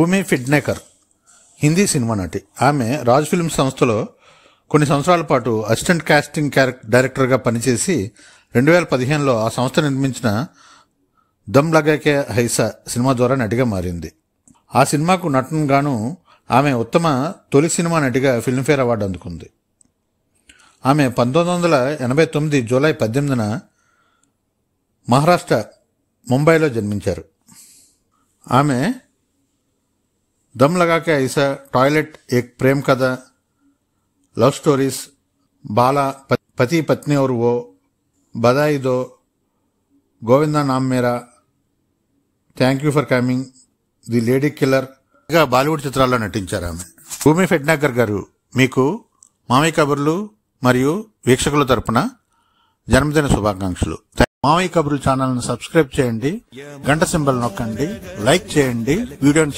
భూమి ఫెడ్నేకర్ హిందీ సినిమా నటి. ఆమె రాజ్ ఫిల్మ్స్ సంస్థలో కొన్ని సంవత్సరాల పాటు అసిస్టెంట్ కాస్టింగ్ డైరెక్టర్గా పనిచేసి 2015లో ఆ సంస్థ నిర్మించిన దమ్ లగాకే హైసా సినిమా ద్వారా నటిగా మారింది. ఆ సినిమాకు నటనగాను ఆమె ఉత్తమ తొలి సినిమా నటిగా ఫిల్మ్ఫేర్ అవార్డు అందుకుంది. ఆమె 1989 జూలై 18న మహారాష్ట్ర ముంబైలో జన్మించారు. ఆమె దమ్ లగాకే ఐసా, టాయిలెట్, ఏక్ ప్రేమ్ కథ, లవ్ స్టోరీస్, బాలా, పతి పత్ని ఔర్ వో, బధాయి దో, గోవిందా నామ్ మేరా, thank you for coming, the lady killer ఇంకా బాలీవుడ్ చిత్రాల్లో నటించారు. ఆమె భూమి ఫెడ్నేకర్ గారు మీకు మామయ్య కబుర్లు మరియు వీక్షకుల తరపున జన్మదిన శుభాకాంక్షలు. మామయ్య కబుర్లు ఛానల్ను సబ్స్క్రైబ్ చేయండి, గంట సింబల్ నొక్కండి, లైక్ చేయండి, వీడియోని